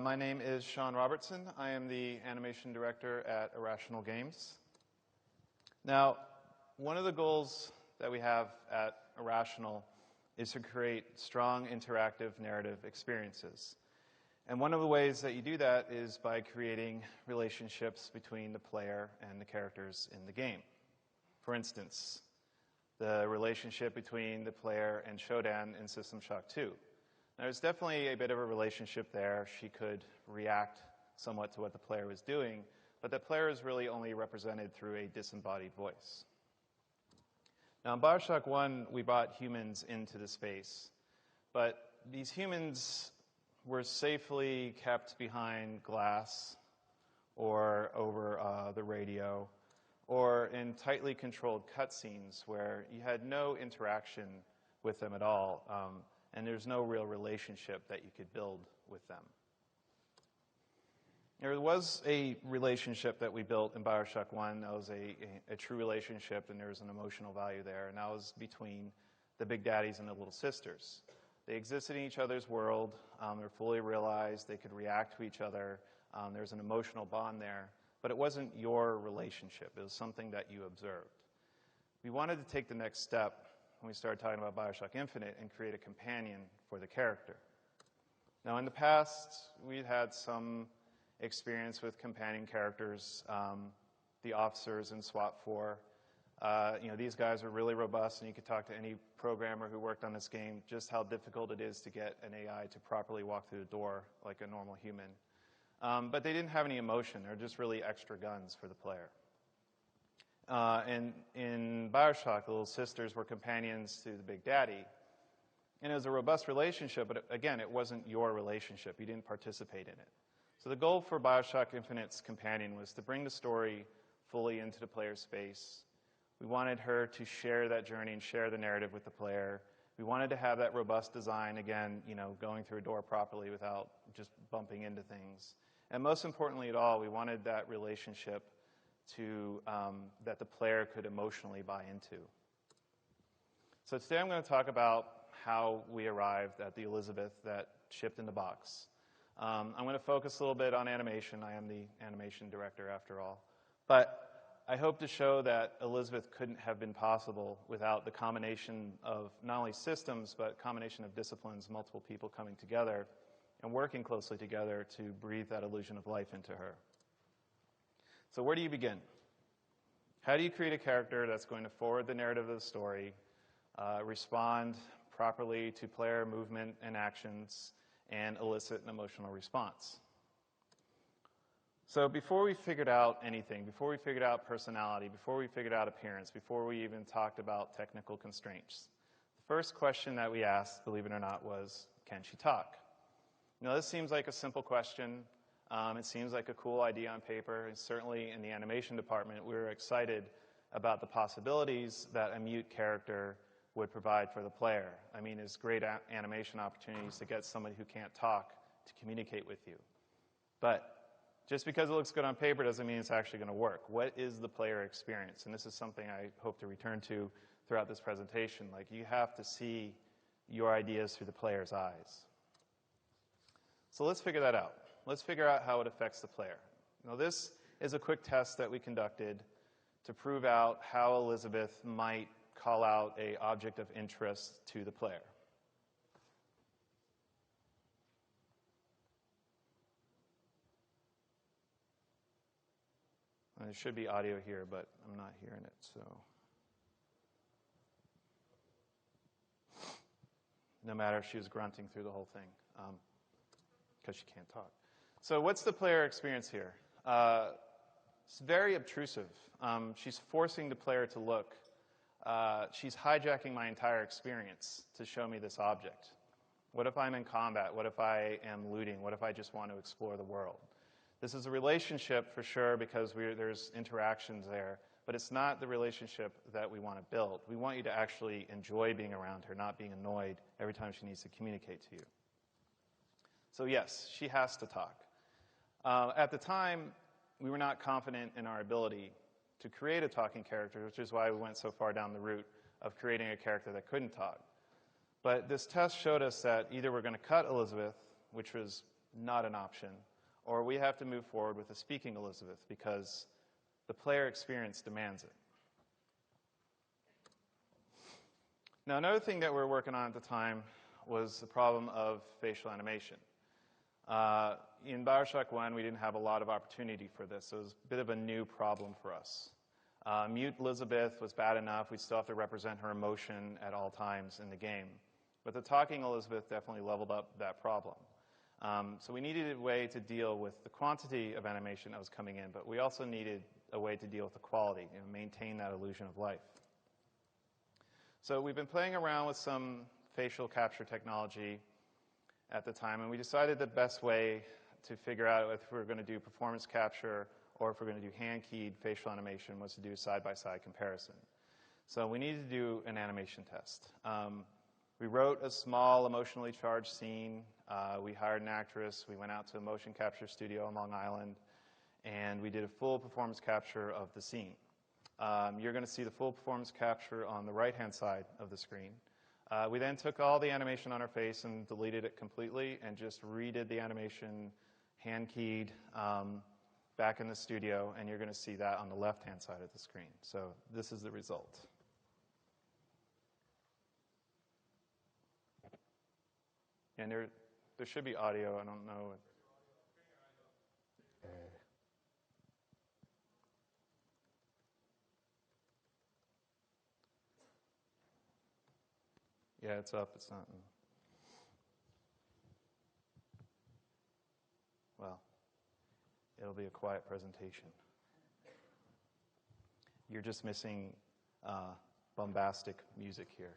My name is Shawn Robertson. I am the animation director at Irrational Games. Now, one of the goals that we have at Irrational is to create strong interactive narrative experiences. And one of the ways that you do that is by creating relationships between the player and the characters in the game. For instance, the relationship between the player and Shodan in System Shock 2. Now, there's definitely a bit of a relationship there. She could react somewhat to what the player was doing, but the player is really only represented through a disembodied voice. Now, in BioShock 1, we brought humans into the space, but these humans were safely kept behind glass or over the radio or in tightly controlled cutscenes where you had no interaction with them at all. And there's no real relationship that you could build with them. There was a relationship that we built in BioShock 1 that was a true relationship, and there was an emotional value there, and that was between the big daddies and the little sisters. They existed in each other's world. They're fully realized. They could react to each other. There's an emotional bond there, but it wasn't your relationship. It was something that you observed. We wanted to take the next step when we started talking about BioShock Infinite and create a companion for the character. Now, in the past, we'd had some experience with companion characters, the officers in SWAT 4. These guys are really robust, and you could talk to any programmer who worked on this game just how difficult it is to get an AI to properly walk through the door like a normal human. But they didn't have any emotion. They're just really extra guns for the player. And in BioShock, the little sisters were companions to the big daddy. And it was a robust relationship, but again, it wasn't your relationship. You didn't participate in it. So the goal for BioShock Infinite's companion was to bring the story fully into the player's space. We wanted her to share that journey and share the narrative with the player. We wanted to have that robust design, again, going through a door properly without just bumping into things. And most importantly at all, we wanted that relationship that the player could emotionally buy into. So today I'm going to talk about how we arrived at the Elizabeth that shipped in the box. I'm going to focus a little bit on animation. I am the animation director after all. But I hope to show that Elizabeth couldn't have been possible without the combination of not only systems, but combination of disciplines, multiple people coming together and working closely together to breathe that illusion of life into her. So where do you begin? How do you create a character that's going to forward the narrative of the story, respond properly to player movement and actions, and elicit an emotional response? So before we figured out anything, before we figured out personality, before we figured out appearance, before we even talked about technical constraints, the first question that we asked, believe it or not, was, can she talk? This seems like a simple question. It seems like a cool idea on paper, and certainly in the animation department, we were excited about the possibilities that a mute character would provide for the player. I mean, it's great animation opportunities to get somebody who can't talk to communicate with you. But just because it looks good on paper doesn't mean it's actually going to work. What is the player experience? And this is something I hope to return to throughout this presentation. Like, you have to see your ideas through the player's eyes. So let's figure that out. Let's figure out how it affects the player. Now, this is a quick test that we conducted to prove out how Elizabeth might call out an object of interest to the player. There should be audio here, but I'm not hearing it, so. No matter if she was grunting through the whole thing, because she can't talk. So what's the player experience here? It's very obtrusive. She's forcing the player to look. She's hijacking my entire experience to show me this object. What if I'm in combat? What if I am looting? What if I just want to explore the world? This is a relationship for sure because there's interactions there, but it's not the relationship that we want to build. We want you to actually enjoy being around her, not being annoyed every time she needs to communicate to you. So yes, she has to talk. At the time, we were not confident in our ability to create a talking character, which is why we went so far down the route of creating a character that couldn't talk. But this test showed us that either we're going to cut Elizabeth, which was not an option, or we have to move forward with a speaking Elizabeth because the player experience demands it. Now, another thing that we were working on at the time was the problem of facial animation. In BioShock 1, we didn't have a lot of opportunity for this. So it was a bit of a new problem for us. Mute Elizabeth was bad enough. We'd still have to represent her emotion at all times in the game. But the talking Elizabeth definitely leveled up that problem. So we needed a way to deal with the quantity of animation that was coming in, but we also needed a way to deal with the quality and maintain that illusion of life. So we've been playing around with some facial capture technology at the time, and we decided the best way to figure out if we're going to do performance capture or if we're going to do hand-keyed facial animation was to do a side-by-side comparison. So we needed to do an animation test. We wrote a small emotionally charged scene. We hired an actress. We went out to a motion capture studio on Long Island, and we did a full performance capture of the scene. You're going to see the full performance capture on the right-hand side of the screen. We then took all the animation on her face and deleted it completely and just redid the animation hand-keyed back in the studio, and you're going to see that on the left-hand side of the screen. So this is the result. And there should be audio. I don't know. Yeah, it's up. It's not. Well, it'll be a quiet presentation. You're just missing bombastic music here.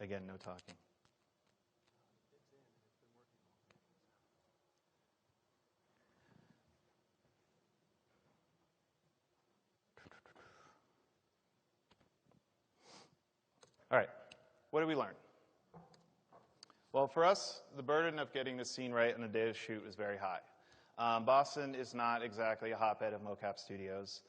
Again, no talking. All right, what did we learn? Well, for us, the burden of getting the scene right on the day of the shoot was very high. Boston is not exactly a hotbed of MOCAP studios.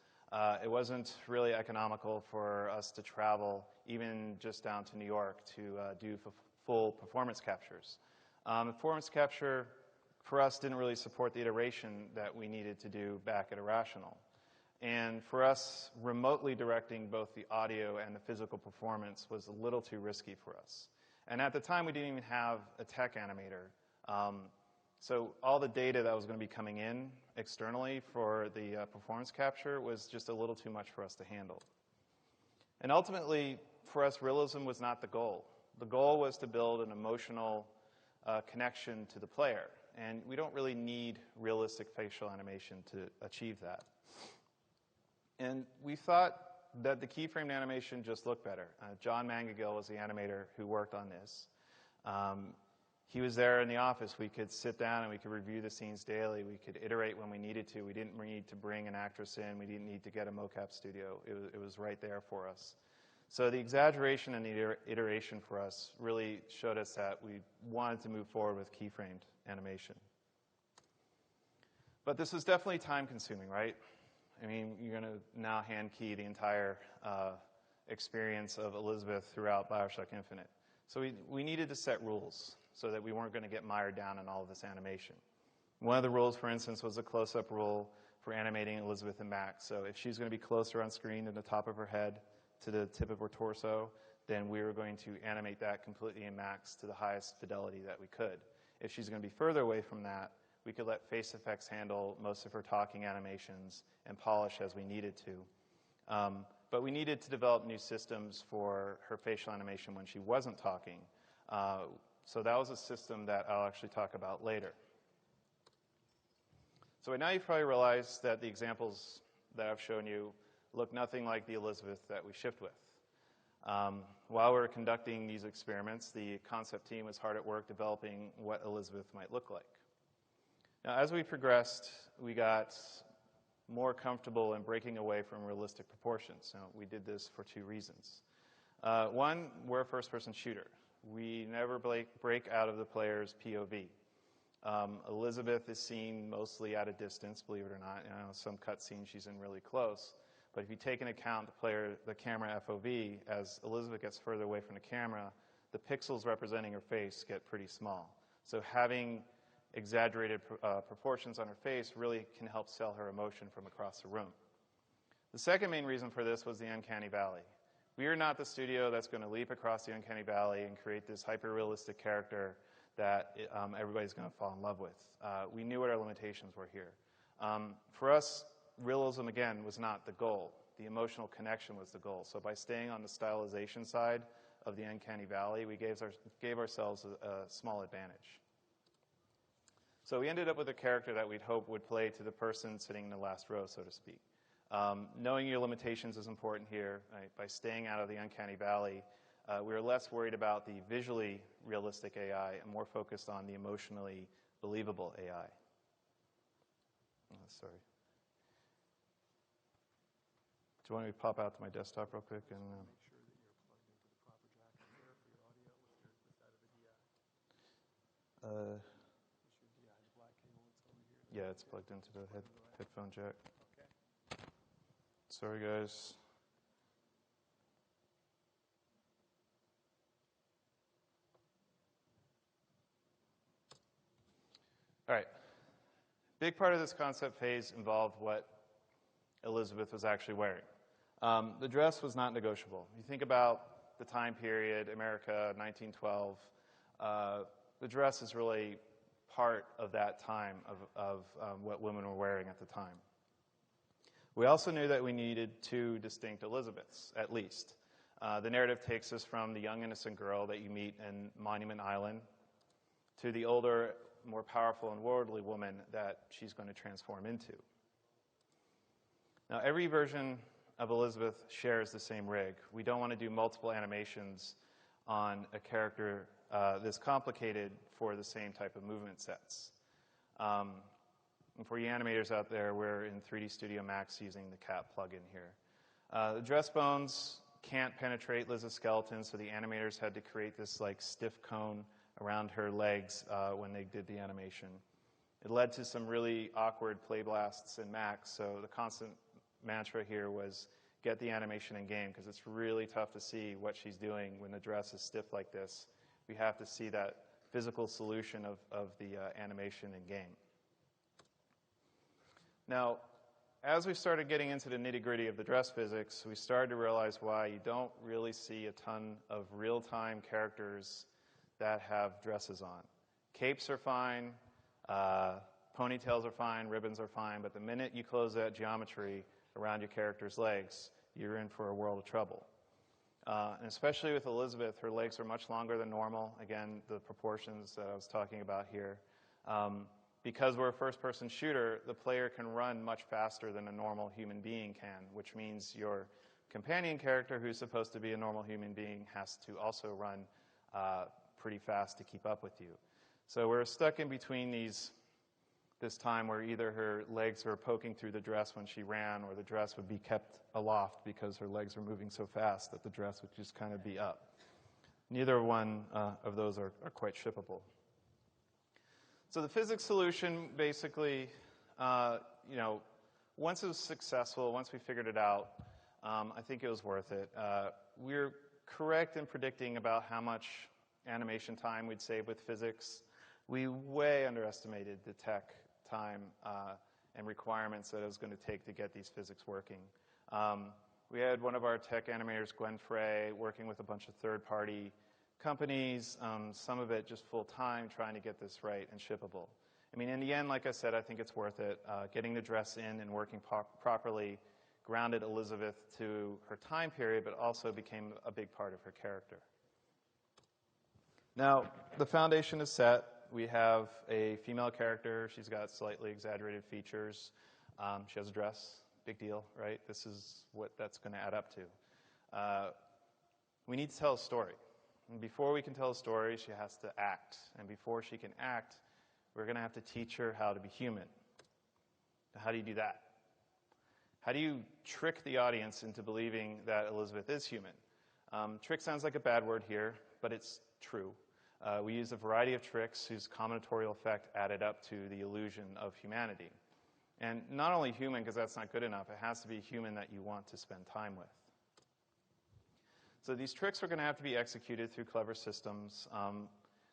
It wasn't really economical for us to travel, even just down to New York, to do full performance captures. Performance capture, for us, didn't really support the iteration that we needed to do back at Irrational. And for us, remotely directing both the audio and the physical performance was a little too risky for us. And at the time, we didn't even have a tech animator. So all the data that was going to be coming in externally for the performance capture was just a little too much for us to handle. And ultimately, for us, realism was not the goal. The goal was to build an emotional connection to the player. And we don't really need realistic facial animation to achieve that. And we thought that the keyframed animation just looked better. John Mangagill was the animator who worked on this. He was there in the office. We could sit down and we could review the scenes daily. We could iterate when we needed to. We didn't need to bring an actress in. We didn't need to get a MOCAP studio. It was right there for us. So the exaggeration and the iteration for us really showed us that we wanted to move forward with keyframed animation. But this was definitely time-consuming, right? I mean, you're going to now hand-key the entire experience of Elizabeth throughout BioShock Infinite. So we needed to set rules so that we weren't going to get mired down in all of this animation. One of the rules, for instance, was a close-up rule for animating Elizabeth and Max. So if she's going to be closer on screen than the top of her head to the tip of her torso, then we were going to animate that completely in Max to the highest fidelity that we could. If she's going to be further away from that, we could let Face Effects handle most of her talking animations and polish as we needed to. But we needed to develop new systems for her facial animation when she wasn't talking. So that was a system that I'll actually talk about later. So now you've probably realized that the examples that I've shown you look nothing like the Elizabeth that we shipped with. While we were conducting these experiments, the concept team was hard at work developing what Elizabeth might look like. Now, as we progressed, we got more comfortable in breaking away from realistic proportions. Now, we did this for two reasons. One, we're a first-person shooter. We never break out of the player's POV. Elizabeth is seen mostly at a distance, believe it or not. You know, some cutscenes she's in really close. But if you take into account the camera FOV, as Elizabeth gets further away from the camera, the pixels representing her face get pretty small. So having exaggerated proportions on her face really can help sell her emotion from across the room. The second main reason for this was the uncanny valley. We are not the studio that's going to leap across the uncanny valley and create this hyper-realistic character that everybody's going to fall in love with. We knew what our limitations were here. For us, realism, again, was not the goal. The emotional connection was the goal. So by staying on the stylization side of the uncanny valley, we gave ourselves a small advantage. So we ended up with a character that we'd hope would play to the person sitting in the last row, so to speak. Knowing your limitations is important here. Right? By staying out of the uncanny valley, we were less worried about the visually realistic AI and more focused on the emotionally believable AI. Sorry. Do you want me to pop out to my desktop real quick? And, make sure that you're plugged into the proper jack up there for your audio with that of the DI. Is your DI the black cable that's over here? yeah, it's plugged into the headphone jack. Okay. Sorry, guys. All right. Big part of this concept phase involved what Elizabeth was actually wearing. The dress was not negotiable. You think about the time period, America, 1912, the dress is really part of that time of what women were wearing at the time. We also knew that we needed two distinct Elizabeths, at least. The narrative takes us from the young, innocent girl that you meet in Monument Island to the older, more powerful and worldly woman that she's going to transform into. Now, every version of Elizabeth shares the same rig. We don't want to do multiple animations on a character this complicated for the same type of movement sets. And for you animators out there, we're in 3D Studio Max using the CAP plugin here. The dress bones can't penetrate Liz's skeleton, so the animators had to create this like stiff cone around her legs when they did the animation. It led to some really awkward play blasts in Max, so the constant mantra here was get the animation in game, because it's really tough to see what she's doing when the dress is stiff like this. We have to see that physical solution of the animation in game. Now, as we started getting into the nitty-gritty of the dress physics, we started to realize why you don't really see a ton of real-time characters that have dresses on. Capes are fine, ponytails are fine, ribbons are fine, but the minute you close that geometry around your character's legs, you're in for a world of trouble. And especially with Elizabeth, her legs are much longer than normal. Again, the proportions that I was talking about here. Because we're a first-person shooter, the player can run much faster than a normal human being can, which means your companion character, who's supposed to be a normal human being, has to also run pretty fast to keep up with you. So we're stuck in between this time where either her legs are poking through the dress when she ran, or the dress would be kept aloft because her legs are moving so fast that the dress would just kind of be up. Neither one of those are quite shippable. So the physics solution basically, once it was successful, once we figured it out, I think it was worth it. We're correct in predicting about how much animation time we'd save with physics. We way underestimated the tech time and requirements that it was going to take to get these physics working. We had one of our tech animators, Gwen Frey, working with a bunch of third-party companies, some of it just full-time, trying to get this right and shippable. I mean, in the end, like I said, I think it's worth it. Getting the dress in and working properly grounded Elizabeth to her time period, but also became a big part of her character. Now, the foundation is set. We have a female character. She's got slightly exaggerated features. She has a dress. Big deal, right? This is what that's going to add up to. We need to tell a story. And before we can tell a story, she has to act. And before she can act, we're going to have to teach her how to be human. Now, how do you do that? How do you trick the audience into believing that Elizabeth is human? Trick sounds like a bad word here, but it's true. We use a variety of tricks whose combinatorial effect added up to the illusion of humanity. And not only human, because that's not good enough, it has to be human that you want to spend time with. So these tricks are going to have to be executed through clever systems.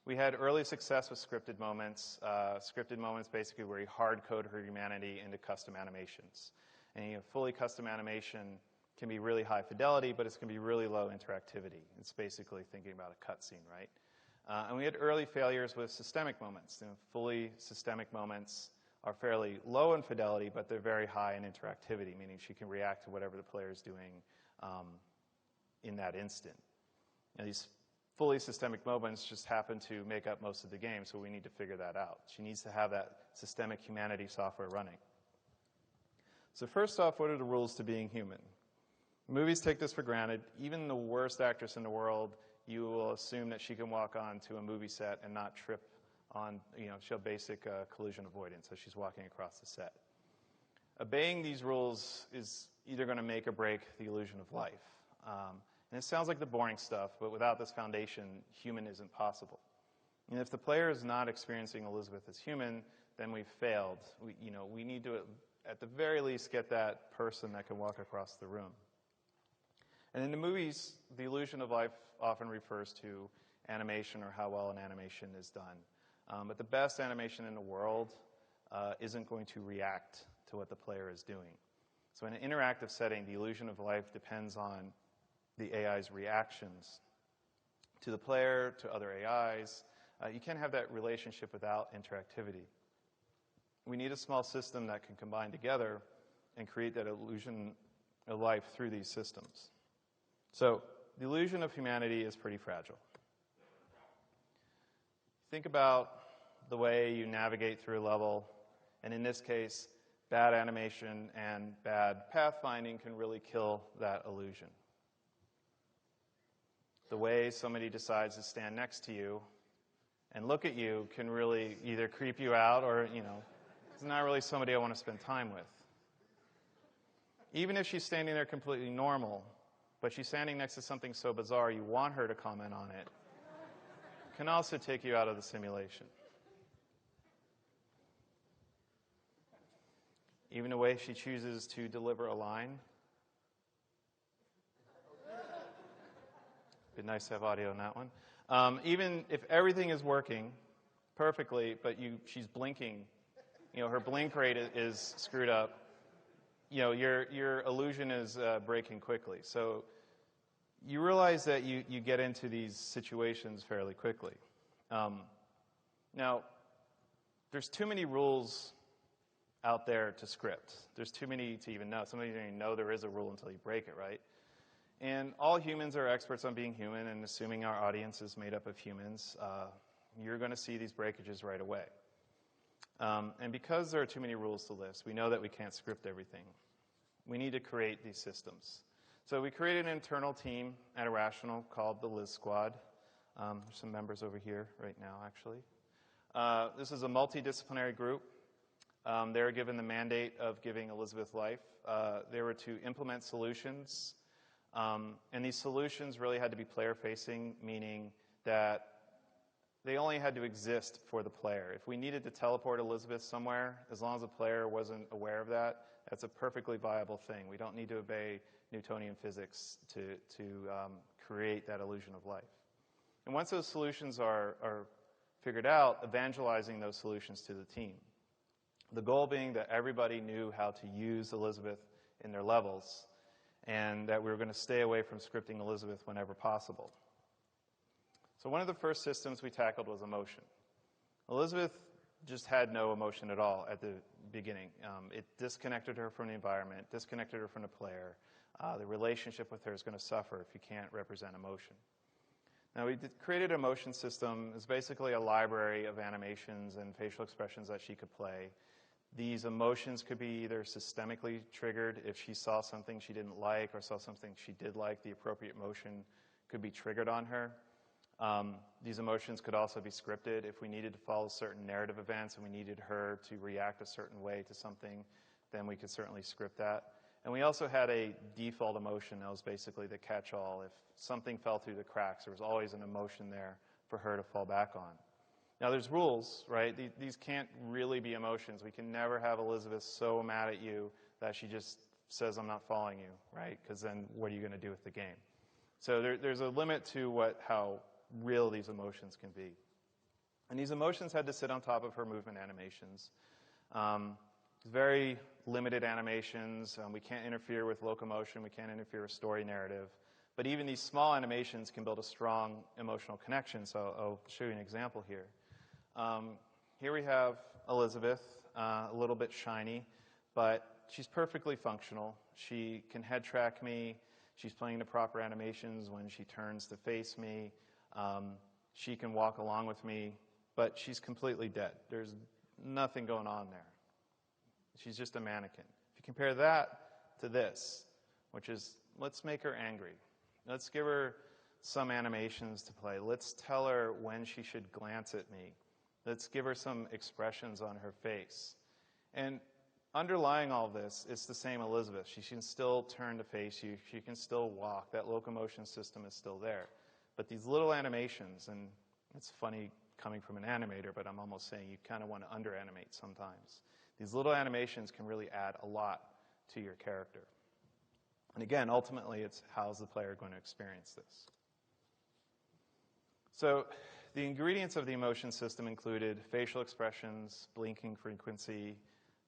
We had early success with scripted moments. Scripted moments basically where you hard code her humanity into custom animations. And fully custom animation can be really high fidelity, but it's going to be really low interactivity. It's basically thinking about a cutscene, right? And we had early failures with systemic moments. Fully systemic moments are fairly low in fidelity, but they're very high in interactivity, meaning she can react to whatever the player is doing in that instant. These fully systemic moments just happen to make up most of the game, so we need to figure that out. She needs to have that systemic humanity software running. So first off, what are the rules to being human? Movies take this for granted. Even the worst actress in the world, you will assume that she can walk onto a movie set and not trip on, she'll basic collision avoidance as she's walking across the set. Obeying these rules is either going to make or break the illusion of life. And it sounds like the boring stuff, but without this foundation, human isn't possible. And if the player is not experiencing Elizabeth as human, then we've failed. We need to, at the very least, get that person that can walk across the room. And in the movies, the illusion of life often refers to animation or how well an animation is done. But the best animation in the world isn't going to react to what the player is doing. So in an interactive setting, the illusion of life depends on the AI's reactions to the player, to other AIs. You can't have that relationship without interactivity. We need a small system that can combine together and create that illusion of life through these systems. So the illusion of humanity is pretty fragile. Think about the way you navigate through a level, and in this case, bad animation and bad pathfinding can really kill that illusion. The way somebody decides to stand next to you and look at you can really either creep you out or, it's not really somebody I want to spend time with. Even if she's standing there completely normal, but she's standing next to something so bizarre you want her to comment on it, can also take you out of the simulation. Even the way she chooses to deliver a line. It'd be nice to have audio on that one. Even if everything is working perfectly, but she's blinking, her blink rate is screwed up, your illusion is breaking quickly. So you realize that you get into these situations fairly quickly. Now, there's too many rules out there to script. There's too many to even know. Somebody doesn't even know there is a rule until you break it, right? And all humans are experts on being human, and assuming our audience is made up of humans, you're going to see these breakages right away. And because there are too many rules to list, we know that we can't script everything. We need to create these systems. So we created an internal team at Irrational called the Liz Squad. There's some members over here right now, actually. This is a multidisciplinary group. They were given the mandate of giving Elizabeth life. They were to implement solutions. And these solutions really had to be player-facing, meaning that they only had to exist for the player. If we needed to teleport Elizabeth somewhere, as long as the player wasn't aware of that, that's a perfectly viable thing. We don't need to obey Newtonian physics to create that illusion of life. And once those solutions are figured out, evangelizing those solutions to the team. The goal being that everybody knew how to use Elizabeth in their levels, and that we were going to stay away from scripting Elizabeth whenever possible. So one of the first systems we tackled was emotion. Elizabeth just had no emotion at all at the beginning. It disconnected her from the environment, disconnected her from the player. The relationship with her is going to suffer if you can't represent emotion. Now, we created an emotion system. It's basically a library of animations and facial expressions that she could play. These emotions could be either systemically triggered. If she saw something she didn't like or saw something she did like, the appropriate emotion could be triggered on her. These emotions could also be scripted. If we needed to follow certain narrative events and we needed her to react a certain way to something, then we could certainly script that. And we also had a default emotion that was basically the catch-all. If something fell through the cracks, there was always an emotion there for her to fall back on. Now, there's rules, right? These can't really be emotions. We can never have Elizabeth so mad at you that she just says, I'm not following you, right? Because then what are you going to do with the game? So there's a limit to how real these emotions can be. And these emotions had to sit on top of her movement animations. Very limited animations. We can't interfere with locomotion. We can't interfere with story narrative. But even these small animations can build a strong emotional connection. So I'll show you an example here. Here we have Elizabeth, a little bit shiny, but she's perfectly functional. She can head track me. She's playing the proper animations when she turns to face me. She can walk along with me, but she's completely dead. There's nothing going on there. She's just a mannequin. If you compare that to this, which is, let's make her angry. Let's give her some animations to play. Let's tell her when she should glance at me. Let's give her some expressions on her face. And underlying all this, it's the same Elizabeth. She can still turn to face you. She can still walk. That locomotion system is still there. But these little animations, and it's funny coming from an animator, but I'm almost saying you kind of want to under-animate sometimes. These little animations can really add a lot to your character. And again, ultimately, it's how's the player going to experience this. So the ingredients of the emotion system included facial expressions, blinking frequency,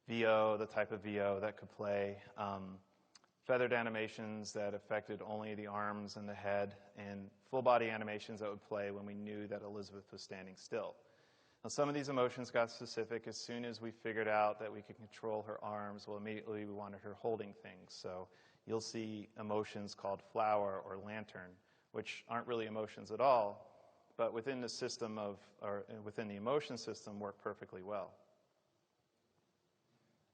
VO, the type of VO that could play, feathered animations that affected only the arms and the head, and full body animations that would play when we knew that Elizabeth was standing still. Now, some of these emotions got specific as soon as we figured out that we could control her arms. Well, immediately we wanted her holding things. So you'll see emotions called flower or lantern, which aren't really emotions at all, but within the system or within the emotion system work perfectly well.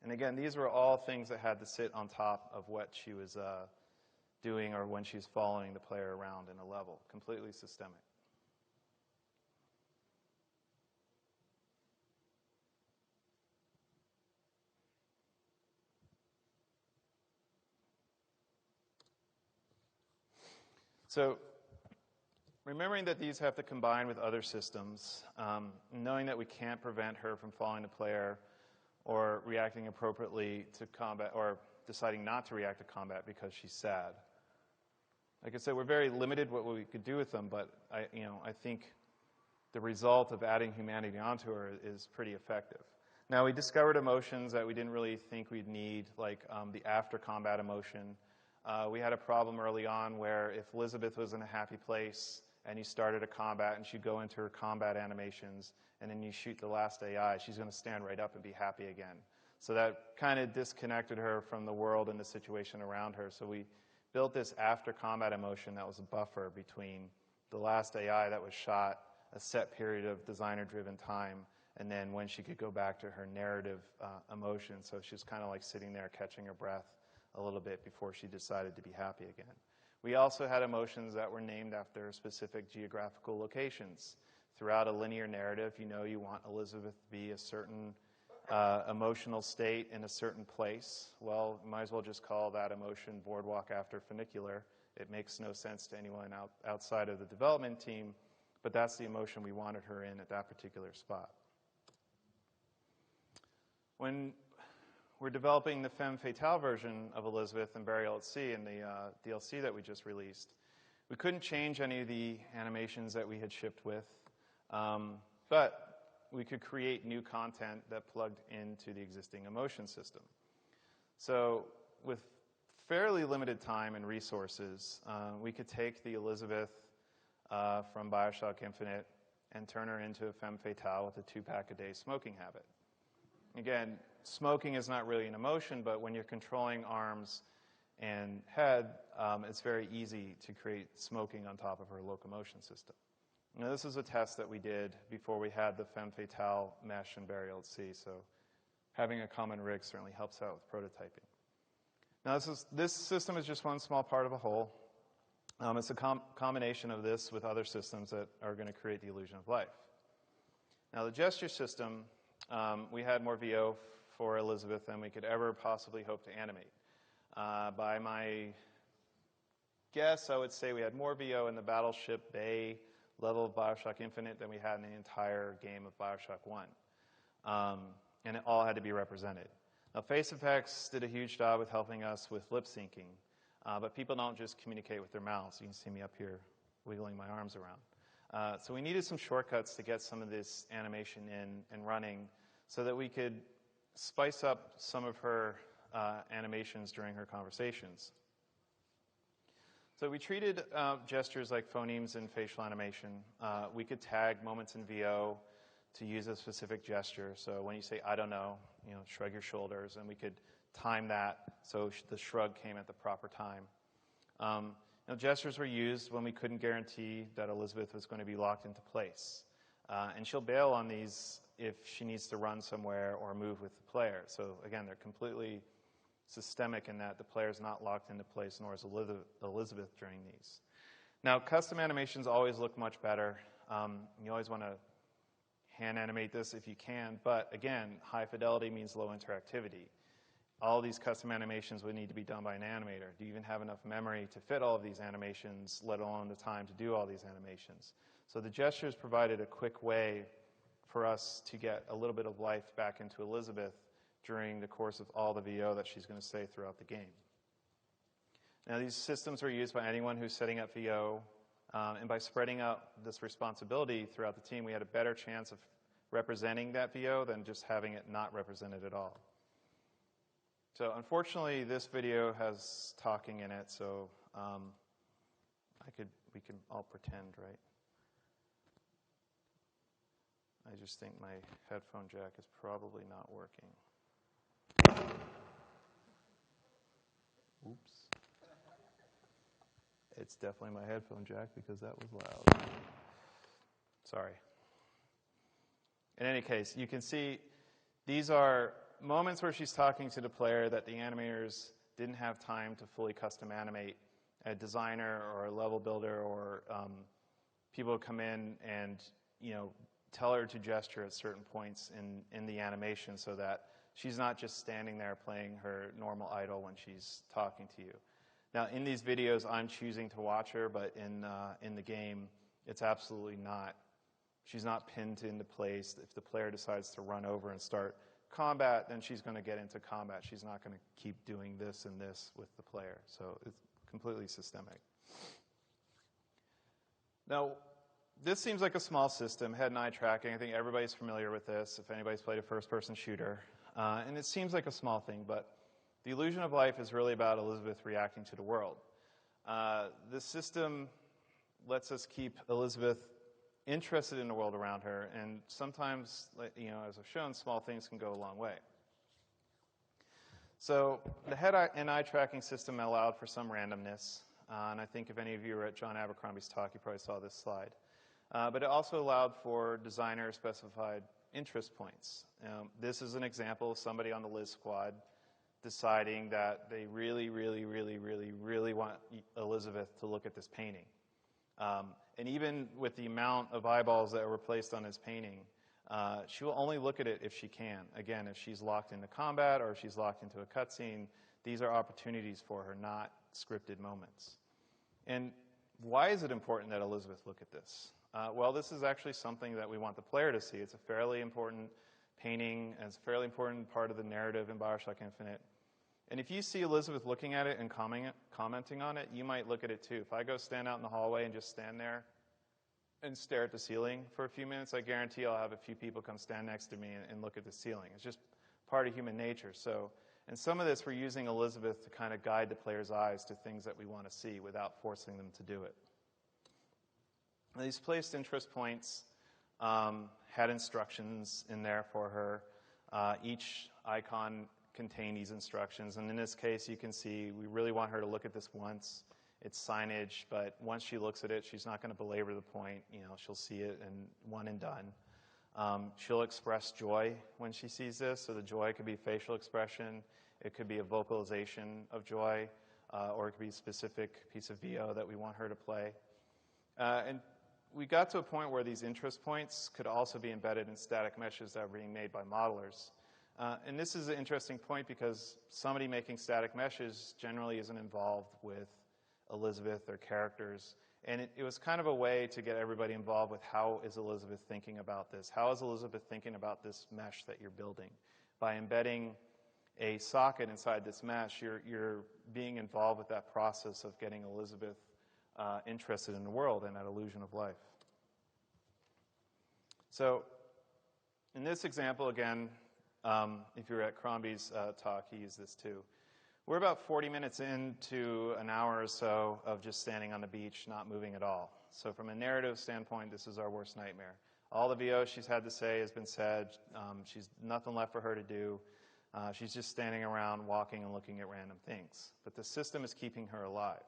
And again, these were all things that had to sit on top of what she was doing or when she's following the player around in a level, completely systemic. So remembering that these have to combine with other systems, knowing that we can't prevent her from following the player or reacting appropriately to combat, or deciding not to react to combat because she's sad. Like I said, we're very limited what we could do with them, but I think the result of adding humanity onto her is pretty effective. Now, we discovered emotions that we didn't really think we'd need, like the after combat emotion. We had a problem early on where if Elizabeth was in a happy place and you started a combat and she'd go into her combat animations and then you shoot the last AI, she's going to stand right up and be happy again. So that kind of disconnected her from the world and the situation around her. So we built this after combat emotion that was a buffer between the last AI that was shot, a set period of designer-driven time, and then when she could go back to her narrative emotion. So she's kind of like sitting there catching her breath a little bit before she decided to be happy again. We also had emotions that were named after specific geographical locations. Throughout a linear narrative, you want Elizabeth to be a certain emotional state in a certain place. Well, you might as well just call that emotion Boardwalk After Funicular. It makes no sense to anyone outside of the development team, but that's the emotion we wanted her in at that particular spot. When we're developing the femme fatale version of Elizabeth and Burial at Sea in the DLC that we just released, we couldn't change any of the animations that we had shipped with, but we could create new content that plugged into the existing emotion system. So with fairly limited time and resources, we could take the Elizabeth from BioShock Infinite and turn her into a femme fatale with a 2-pack-a-day smoking habit. Again, smoking is not really an emotion, but when you're controlling arms and head, it's very easy to create smoking on top of her locomotion system. Now, this is a test that we did before we had the femme fatale mesh and Burial at Sea, so having a common rig certainly helps out with prototyping. Now, this system is just one small part of a whole. It's a combination of this with other systems that are going to create the illusion of life. Now, the gesture system, we had more VO for Elizabeth than we could ever possibly hope to animate. By my guess, I would say we had more VO in the Battleship Bay level of BioShock Infinite than we had in the entire game of BioShock 1. And it all had to be represented. Now, Face Effects did a huge job with helping us with lip syncing, but people don't just communicate with their mouths. You can see me up here wiggling my arms around. So we needed some shortcuts to get some of this animation in and running so that we could spice up some of her animations during her conversations. So we treated gestures like phonemes and facial animation. We could tag moments in VO to use a specific gesture. So when you say, I don't know, shrug your shoulders, and we could time that so the shrug came at the proper time. Gestures were used when we couldn't guarantee that Elizabeth was going to be locked into place. And she'll bail on these if she needs to run somewhere or move with the player. So again, they're completely systemic in that the player's not locked into place, nor is Elizabeth during these. Now, custom animations always look much better. You always want to hand animate this if you can, but again, high fidelity means low interactivity. All these custom animations would need to be done by an animator. Do you even have enough memory to fit all of these animations, let alone the time to do all these animations? So the gestures provided a quick way for us to get a little bit of life back into Elizabeth during the course of all the VO that she's going to say throughout the game. Now, these systems are used by anyone who's setting up VO, and by spreading out this responsibility throughout the team, we had a better chance of representing that VO than just having it not represented at all. So unfortunately, this video has talking in it, so we can all pretend, right? I just think my headphone jack is probably not working. Oops. It's definitely my headphone jack because that was loud. Sorry. In any case, you can see these are moments where she's talking to the player that the animators didn't have time to fully custom animate. A designer or a level builder or people come in and tell her to gesture at certain points in the animation so that she's not just standing there playing her normal idle when she's talking to you. Now, in these videos, I'm choosing to watch her, but in the game, it's absolutely not. She's not pinned into place. If the player decides to run over and start combat, then she's going to get into combat. She's not going to keep doing this and this with the player. So it's completely systemic. Now, this seems like a small system, head and eye tracking. I think everybody's familiar with this if anybody's played a first-person shooter. And it seems like a small thing, but the illusion of life is really about Elizabeth reacting to the world. This system lets us keep Elizabeth interested in the world around her, and sometimes, as I've shown, small things can go a long way. So the head and eye tracking system allowed for some randomness, and I think if any of you were at John Abercrombie's talk, you probably saw this slide. But it also allowed for designer-specified interest points. This is an example of somebody on the Liz squad deciding that they really, really, really, really, really want Elizabeth to look at this painting. And even with the amount of eyeballs that were placed on this painting, she will only look at it if she can. Again, if she's locked into combat or if she's locked into a cutscene, these are opportunities for her, not scripted moments. And why is it important that Elizabeth look at this? Well, this is actually something that we want the player to see. It's a fairly important painting, and it's a fairly important part of the narrative in BioShock Infinite. And if you see Elizabeth looking at it and commenting on it, you might look at it too. If I go stand out in the hallway and just stand there and stare at the ceiling for a few minutes, I guarantee I'll have a few people come stand next to me and look at the ceiling. It's just part of human nature. So in some of this, we're using Elizabeth to kind of guide the player's eyes to things that we want to see without forcing them to do it. These placed interest points had instructions in there for her. Each icon contained these instructions, and in this case, you can see we really want her to look at this once. It's signage, but once she looks at it, she's not going to belabor the point. She'll see it and one and done. She'll express joy when she sees this, so the joy could be facial expression, it could be a vocalization of joy, or it could be a specific piece of VO that we want her to play. And we got to a point where these interest points could also be embedded in static meshes that were being made by modelers. And this is an interesting point because somebody making static meshes generally isn't involved with Elizabeth or characters. And it was kind of a way to get everybody involved with how is Elizabeth thinking about this? How is Elizabeth thinking about this mesh that you're building? By embedding a socket inside this mesh, you're being involved with that process of getting Elizabeth interested in the world and that illusion of life. So in this example, again, if you were at Crombie's talk, he used this too. We're about 40 minutes into an hour or so of just standing on the beach, not moving at all. So from a narrative standpoint, this is our worst nightmare. All the VO she's had to say has been said. She's nothing left for her to do. She's just standing around, walking and looking at random things. But the system is keeping her alive.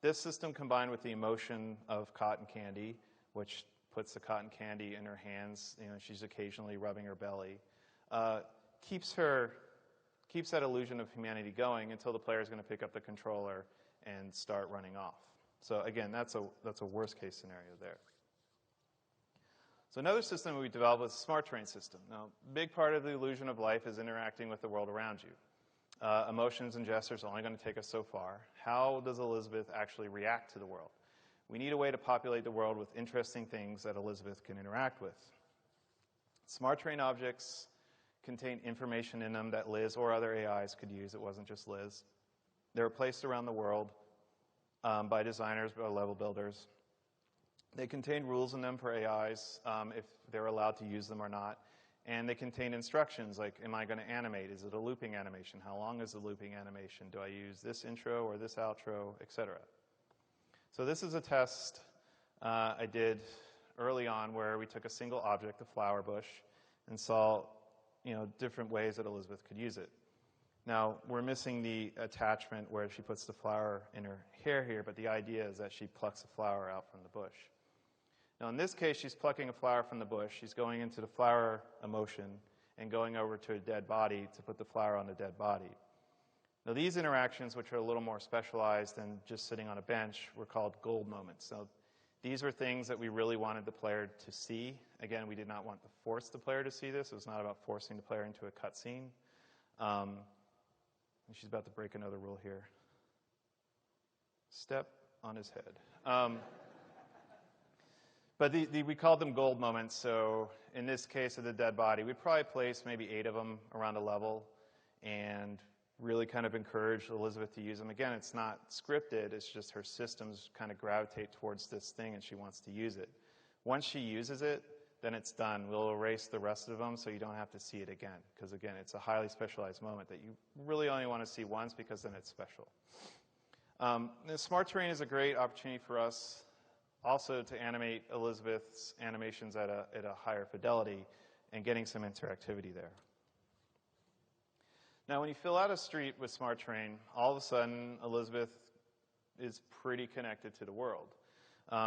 This system, combined with the emotion of cotton candy, which puts the cotton candy in her hands, she's occasionally rubbing her belly, keeps that illusion of humanity going until the player is going to pick up the controller and start running off. So again, that's a worst case scenario there. So another system we developed was a smart train system. Now, a big part of the illusion of life is interacting with the world around you. Emotions and gestures are only going to take us so far. How does Elizabeth actually react to the world? We need a way to populate the world with interesting things that Elizabeth can interact with. Smart train objects contain information in them that Liz or other AIs could use. It wasn't just Liz. They were placed around the world by designers, by level builders. They contain rules in them for AIs, if they're allowed to use them or not. And they contain instructions like, am I going to animate? Is it a looping animation? How long is the looping animation? Do I use this intro or this outro, etc.? So this is a test I did early on where we took a single object, the flower bush, and saw different ways that Elizabeth could use it. Now, we're missing the attachment where she puts the flower in her hair here, but the idea is that she plucks a flower out from the bush. Now, in this case, she's plucking a flower from the bush. She's going into the flower emotion and going over to a dead body to put the flower on the dead body. Now, these interactions, which are a little more specialized than just sitting on a bench, were called gold moments. So these were things that we really wanted the player to see. Again, we did not want to force the player to see this. It was not about forcing the player into a cutscene. She's about to break another rule here. Step on his head. But we called them gold moments. So in this case of the dead body, we'd probably place maybe 8 of them around a level and really kind of encourage Elizabeth to use them. Again, it's not scripted. It's just her systems kind of gravitate towards this thing and she wants to use it. Once she uses it, then it's done. We'll erase the rest of them so you don't have to see it again. Because again, it's a highly specialized moment that you really only want to see once because then it's special. The Smart Terrain is a great opportunity for us also to animate Elizabeth's animations at a higher fidelity and getting some interactivity there. Now, when you fill out a street with Smart Terrain, all of a sudden, Elizabeth is pretty connected to the world.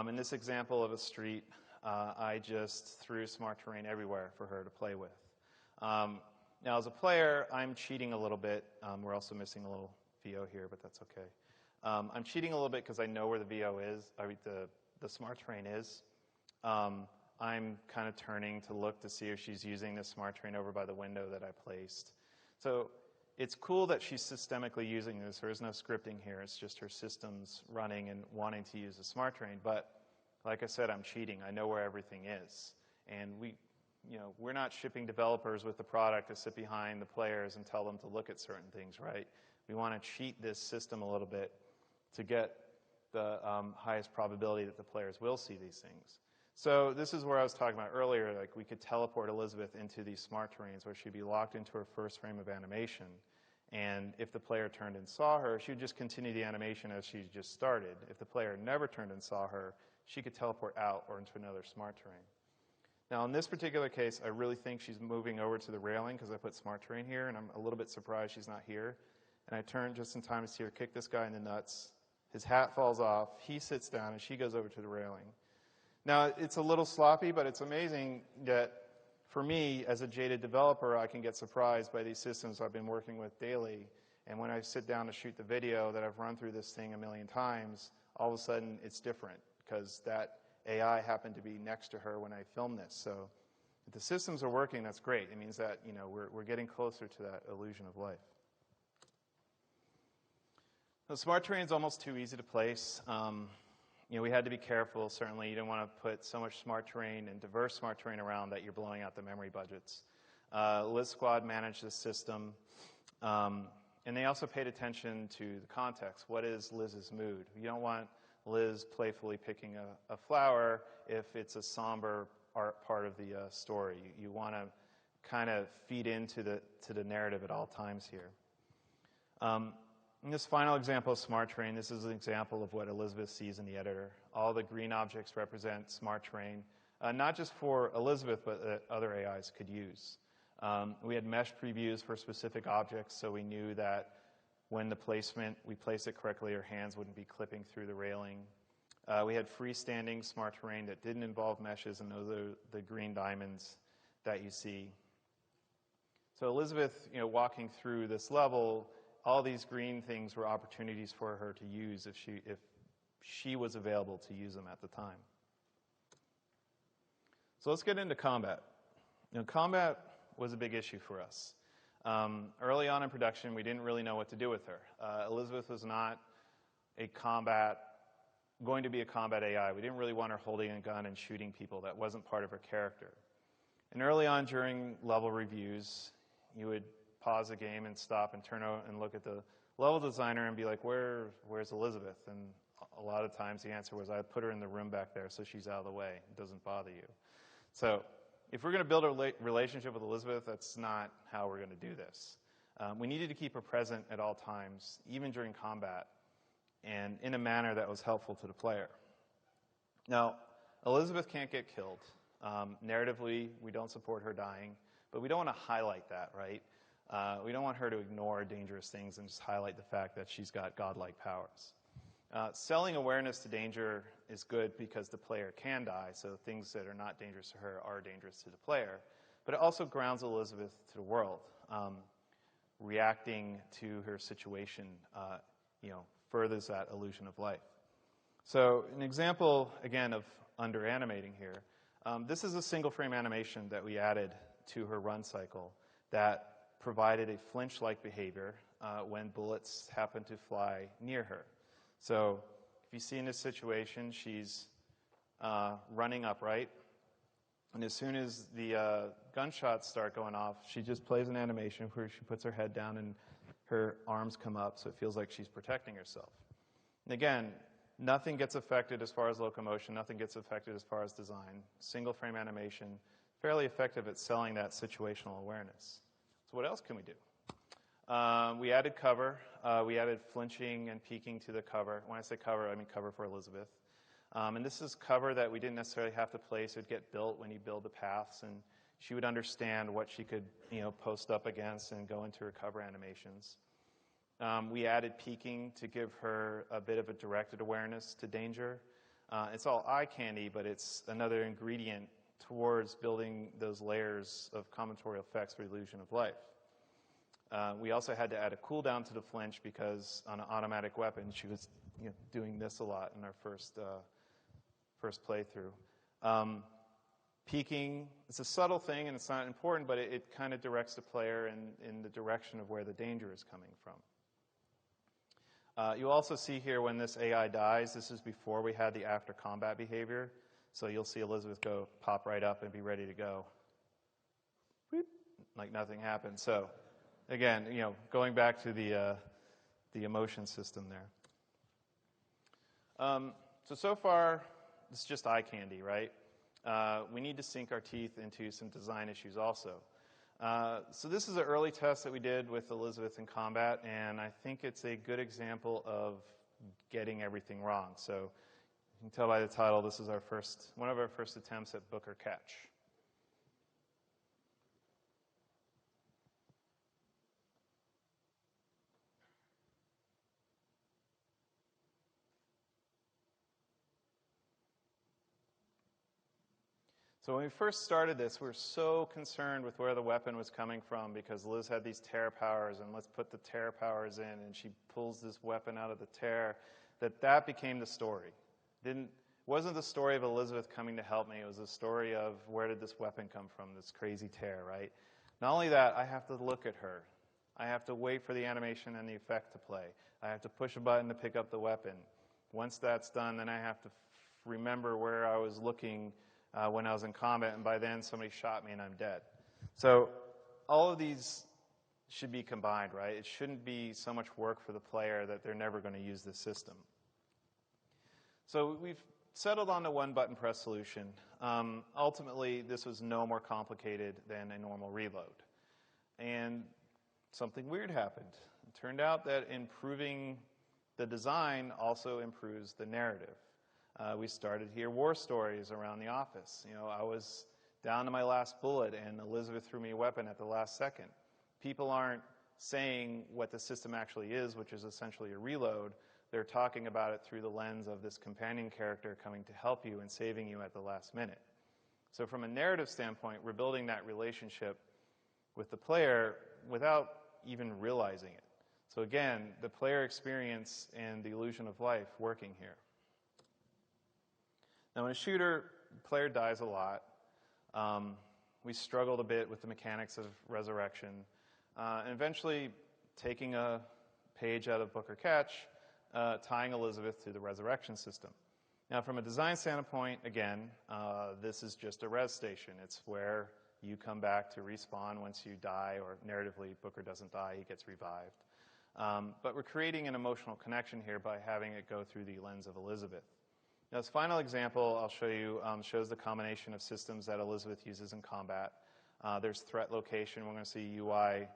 In this example of a street, I just threw Smart Terrain everywhere for her to play with. Now, as a player, I'm cheating a little bit. We're also missing a little VO here, but that's okay. I'm cheating a little bit because I know where the VO is, the Smart Terrain is. I'm kind of turning to look to see if she's using the Smart Terrain over by the window that I placed. So it's cool that she's systemically using this. There is no scripting here. It's just her systems running and wanting to use the Smart Terrain. But like I said, I'm cheating. I know where everything is. And we're not shipping developers with the product to sit behind the players and tell them to look at certain things, right? We want to cheat this system a little bit to get the highest probability that the players will see these things. So this is where I was talking about earlier, like we could teleport Elizabeth into these Smart Terrains where she'd be locked into her first frame of animation. And if the player turned and saw her, she would just continue the animation as she just started. If the player never turned and saw her, she could teleport out or into another Smart Terrain. Now, in this particular case, I really think she's moving over to the railing because I put Smart Terrain here, and I'm a little bit surprised she's not here. And I turned just in time to see her kick this guy in the nuts. His hat falls off. He sits down, and she goes over to the railing. Now, it's a little sloppy, but it's amazing that for me, as a jaded developer, I can get surprised by these systems I've been working with daily. And when I sit down to shoot the video that I've run through this thing a million times, all of a sudden it's different because that AI happened to be next to her when I filmed this. So if the systems are working, that's great. It means that we're getting closer to that illusion of life. The Smart Terrain is almost too easy to place. We had to be careful, certainly. You didn't want to put so much Smart Terrain and diverse Smart Terrain around that you're blowing out the memory budgets. Liz Squad managed this system, and they also paid attention to the context. What is Liz's mood? You don't want Liz playfully picking a flower if it's a somber part of the story. You want to kind of feed into the narrative at all times here. In this final example of smart terrain, this is an example of what Elizabeth sees in the editor. All the green objects represent smart terrain, not just for Elizabeth, but that other AIs could use. We had mesh previews for specific objects, so we knew that when we placed it correctly, our hands wouldn't be clipping through the railing. We had freestanding smart terrain that didn't involve meshes, and those are the green diamonds that you see. So Elizabeth, walking through this level, all these green things were opportunities for her to use if she was available to use them at the time. So let's get into combat. Combat was a big issue for us. Early on in production, we didn't really know what to do with her. Elizabeth was not going to be a combat AI. We didn't really want her holding a gun and shooting people. That wasn't part of her character. And early on during level reviews, you would pause the game and stop and turn over and look at the level designer and be like, where's Elizabeth? And a lot of times the answer was, I put her in the room back there so she's out of the way. It doesn't bother you. So if we're going to build a relationship with Elizabeth, that's not how we're going to do this. We needed to keep her present at all times, even during combat, and in a manner that was helpful to the player. Now, Elizabeth can't get killed. Narratively, we don't support her dying, but we don't want to highlight that, right? We don't want her to ignore dangerous things and just highlight the fact that she's got godlike powers. Selling awareness to danger is good because the player can die, so things that are not dangerous to her are dangerous to the player. But it also grounds Elizabeth to the world. Reacting to her situation, furthers that illusion of life. So an example, again, of under-animating here. This is a single-frame animation that we added to her run cycle that provided a flinch-like behavior when bullets happen to fly near her. So if you see in this situation, she's running upright, and as soon as the gunshots start going off, she just plays an animation where she puts her head down and her arms come up, so it feels like she's protecting herself. And again, nothing gets affected as far as locomotion, nothing gets affected as far as design. Single-frame animation, fairly effective at selling that situational awareness. So what else can we do? We added cover. We added flinching and peeking to the cover. When I say cover, I mean cover for Elizabeth. And this is cover that we didn't necessarily have to place. It would get built when you build the paths, and she would understand what she could post up against and go into her cover animations. We added peeking to give her a bit of a directed awareness to danger. It's all eye candy, but it's another ingredient towards building those layers of combinatorial effects for illusion of life. We also had to add a cooldown to the flinch because on an automatic weapon, she was doing this a lot in our first playthrough. Peeking, it's a subtle thing and it's not important, but it kind of directs the player in the direction of where the danger is coming from. You'll also see here when this AI dies, this is before we had the after combat behavior. So you'll see Elizabeth pop right up and be ready to go. Like nothing happened. So again, going back to the emotion system there. So far, it's just eye candy, right? We need to sink our teeth into some design issues also. So this is an early test that we did with Elizabeth in combat, and I think it's a good example of getting everything wrong. So you can tell by the title, this is one of our first attempts at book or catch. So when we first started this, we were so concerned with where the weapon was coming from because Liz had these tear powers, and let's put the tear powers in, and she pulls this weapon out of the tear, that became the story. It wasn't the story of Elizabeth coming to help me. It was the story of where did this weapon come from, this crazy tear, right? Not only that, I have to look at her. I have to wait for the animation and the effect to play. I have to push a button to pick up the weapon. Once that's done, then I have to remember where I was looking when I was in combat, and by then somebody shot me and I'm dead. So all of these should be combined, right? It shouldn't be so much work for the player that they're never going to use this system. So we've settled on a one-button press solution. Ultimately, this was no more complicated than a normal reload. And something weird happened. It turned out that improving the design also improves the narrative. We started to hear war stories around the office. You know, I was down to my last bullet and Elizabeth threw me a weapon at the last second. People aren't saying what the system actually is, which is essentially a reload. They're talking about it through the lens of this companion character coming to help you and saving you at the last minute. So from a narrative standpoint, we're building that relationship with the player without even realizing it. So again, the player experience and the illusion of life working here. Now in a shooter, the player dies a lot. We struggled a bit with the mechanics of resurrection. And eventually taking a page out of Book or Catch, tying Elizabeth to the resurrection system. Now from a design standpoint, again, this is just a res station. It's where you come back to respawn once you die, or narratively, Booker doesn't die, he gets revived. But we're creating an emotional connection here by having it go through the lens of Elizabeth. Now this final example I'll show you shows the combination of systems that Elizabeth uses in combat. There's threat location. We're going to see UI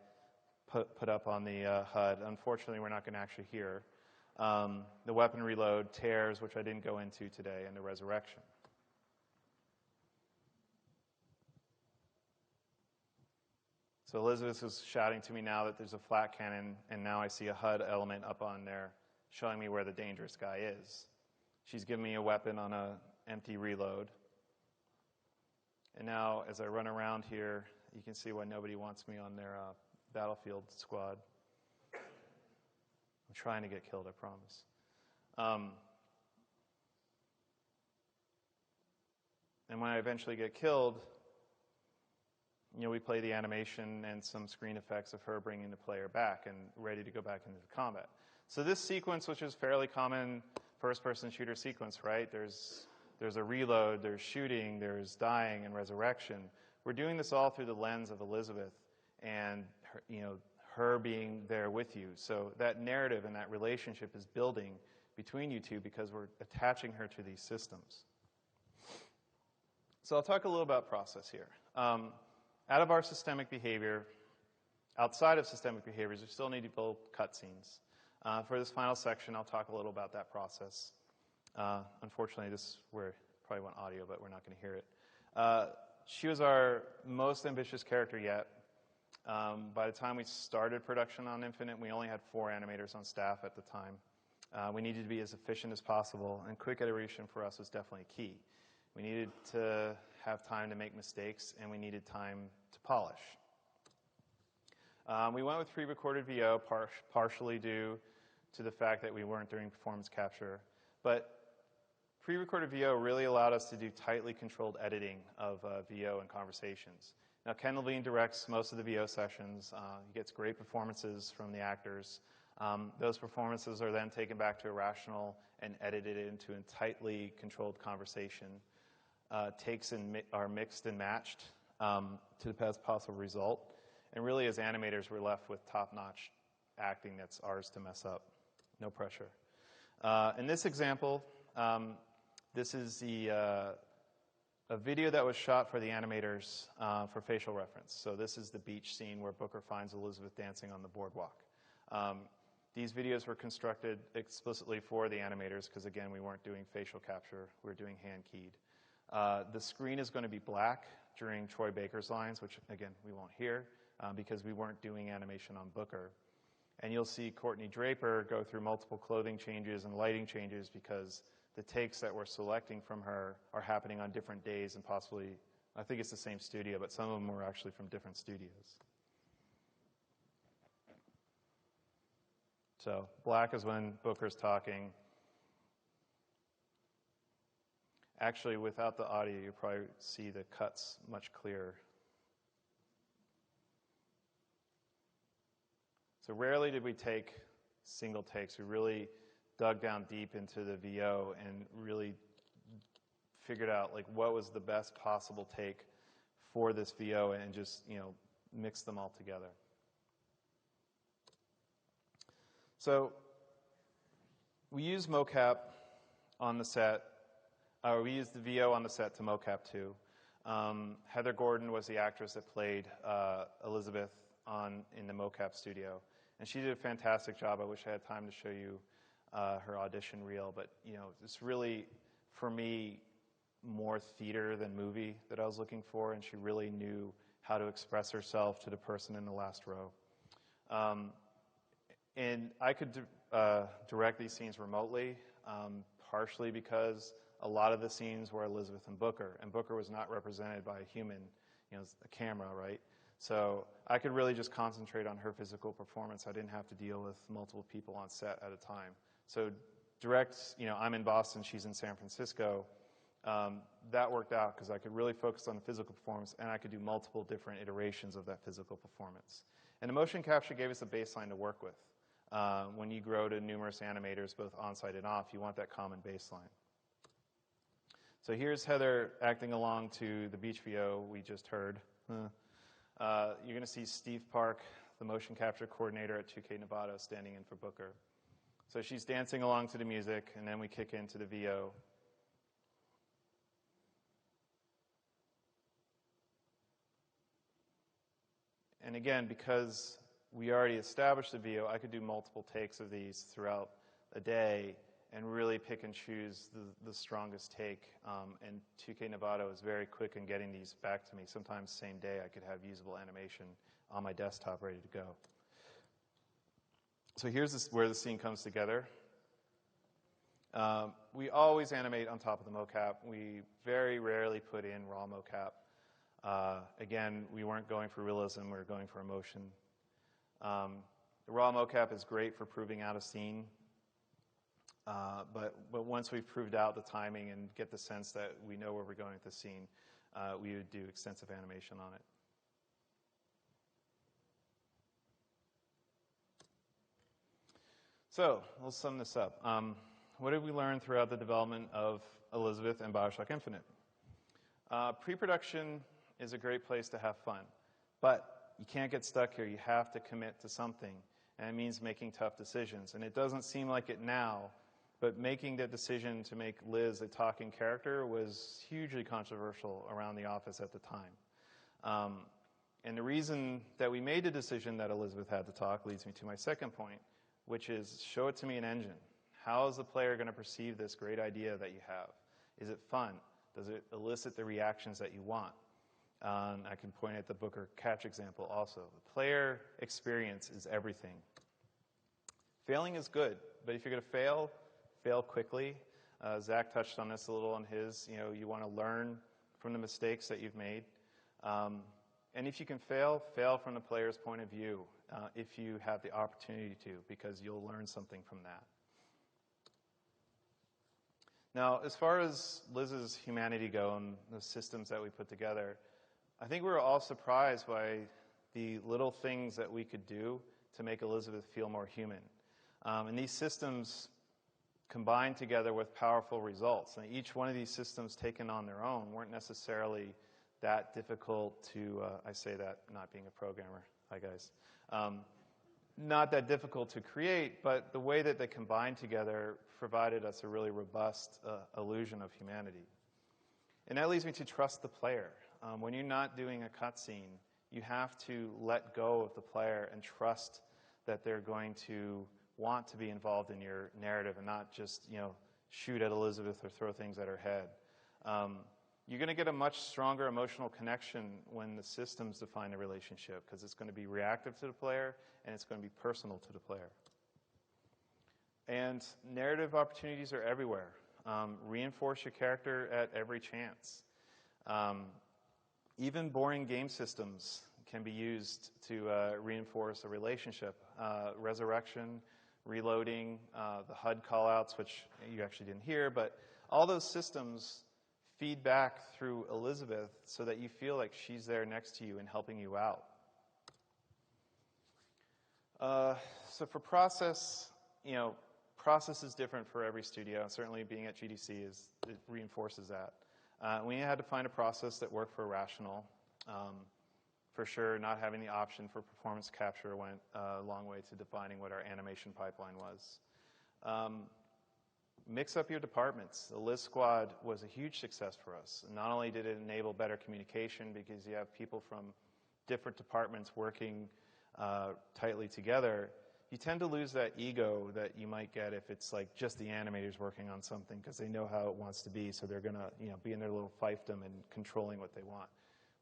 put up on the HUD. Unfortunately, we're not going to actually hear. The weapon reload, tears, which I didn't go into today, and the resurrection. So Elizabeth is shouting to me now that there's a flat cannon, and now I see a HUD element up on there showing me where the dangerous guy is. She's giving me a weapon on an empty reload. And now, as I run around here, you can see why nobody wants me on their battlefield squad. I'm trying to get killed, I promise. And when I eventually get killed, you know, we play the animation and some screen effects of her bringing the player back and ready to go back into the combat. So this sequence, which is fairly common first-person shooter sequence, right? There's a reload, there's shooting, there's dying and resurrection. We're doing this all through the lens of Elizabeth and her, you know, her being there with you. So that narrative and that relationship is building between you two because we're attaching her to these systems. So I'll talk a little about process here. Out of our systemic behavior, outside of systemic behaviors, we still need to build cutscenes. For this final section, I'll talk a little about that process. Unfortunately, this is where probably want audio, but we're not going to hear it. She was our most ambitious character yet. By the time we started production on Infinite, we only had 4 animators on staff at the time. We needed to be as efficient as possible, and quick iteration for us was definitely key. We needed to have time to make mistakes, and we needed time to polish. We went with pre-recorded VO, partially due to the fact that we weren't doing performance capture. But pre-recorded VO really allowed us to do tightly controlled editing of VO and conversations. Now, Ken Levine directs most of the VO sessions. He gets great performances from the actors. Those performances are then taken back to Irrational and edited into a tightly controlled conversation. Takes are mixed and matched to the best possible result. And really, as animators, we're left with top-notch acting that's ours to mess up. No pressure. In this example, this is a video that was shot for the animators for facial reference. So this is the beach scene where Booker finds Elizabeth dancing on the boardwalk. These videos were constructed explicitly for the animators because, again, we weren't doing facial capture. We were doing hand-keyed. The screen is going to be black during Troy Baker's lines, which, again, we won't hear because we weren't doing animation on Booker. And you'll see Courtney Draper go through multiple clothing changes and lighting changes because the takes that we're selecting from her are happening on different days and possibly, I think it's the same studio, but some of them were actually from different studios. So black is when Booker's talking. Actually, without the audio, you probably see the cuts much clearer. So rarely did we take single takes. We really dug down deep into the VO and really figured out like what was the best possible take for this VO and just, you know, mixed them all together. So we use MOCAP on the set We used the VO on the set to MOCAP too. Heather Gordon was the actress that played Elizabeth in the MOCAP studio, and she did a fantastic job. I wish I had time to show you her audition reel, but it's really, for me, more theater than movie that I was looking for, and she really knew how to express herself to the person in the last row. And I could direct these scenes remotely, partially because a lot of the scenes were Elizabeth and Booker was not represented by a human, a camera, right? So I could really just concentrate on her physical performance. I didn't have to deal with multiple people on set at a time. So direct, I'm in Boston, she's in San Francisco. That worked out because I could really focus on the physical performance, and I could do multiple different iterations of that physical performance. And the motion capture gave us a baseline to work with. When you grow to numerous animators, both on-site and off, you want that common baseline. So here's Heather acting along to the beach VO we just heard. You're going to see Steve Park, the motion capture coordinator at 2K Nevada, standing in for Booker. So she's dancing along to the music, and then we kick into the VO. And again, because we already established the VO, I could do multiple takes of these throughout a day and really pick and choose the strongest take. And 2K Nevada was very quick in getting these back to me. Sometimes same day I could have usable animation on my desktop ready to go. So here's where the scene comes together. We always animate on top of the mocap. We very rarely put in raw mocap. Again, we weren't going for realism, we were going for emotion. The raw mocap is great for proving out a scene, but once we've proved out the timing and get the sense that we know where we're going with the scene, we would do extensive animation on it. So, we'll sum this up. What did we learn throughout the development of Elizabeth and BioShock Infinite? Pre-production is a great place to have fun, but you can't get stuck here. You have to commit to something, and it means making tough decisions. And it doesn't seem like it now, but making the decision to make Liz a talking character was hugely controversial around the office at the time. And the reason that we made the decision that Elizabeth had to talk leads me to my second point, which is show it to me in engine. How is the player going to perceive this great idea that you have? Is it fun? Does it elicit the reactions that you want? I can point at the Booker catch example also. The player experience is everything. Failing is good, but if you're going to fail, fail quickly. Zach touched on this a little on his. You want to learn from the mistakes that you've made. And if you can fail, fail from the player's point of view if you have the opportunity to, because you'll learn something from that. Now, as far as Liz's humanity go and the systems that we put together, I think we were all surprised by the little things that we could do to make Elizabeth feel more human. And these systems combined together with powerful results. And each one of these systems taken on their own weren't necessarily that difficult to, I say that not being a programmer, hi guys, not that difficult to create, but the way that they combined together provided us a really robust illusion of humanity. And that leads me to trust the player. When you're not doing a cutscene, you have to let go of the player and trust that they're going to want to be involved in your narrative and not just, shoot at Elizabeth or throw things at her head. You're going to get a much stronger emotional connection when the systems define the relationship, because it's going to be reactive to the player and it's going to be personal to the player. And narrative opportunities are everywhere. Reinforce your character at every chance. Even boring game systems can be used to reinforce a relationship. Resurrection, reloading, the HUD callouts, which you actually didn't hear, but all those systems feed back through Elizabeth so that you feel like she's there next to you and helping you out. So for process, process is different for every studio. Certainly being at GDC it reinforces that. We had to find a process that worked for Irrational. For sure, not having the option for performance capture went a long way to defining what our animation pipeline was. mix up your departments. The Liz Squad was a huge success for us. And not only did it enable better communication because you have people from different departments working tightly together, you tend to lose that ego that you might get if it's like just the animators working on something because they know how it wants to be, so they're going to be in their little fiefdom and controlling what they want.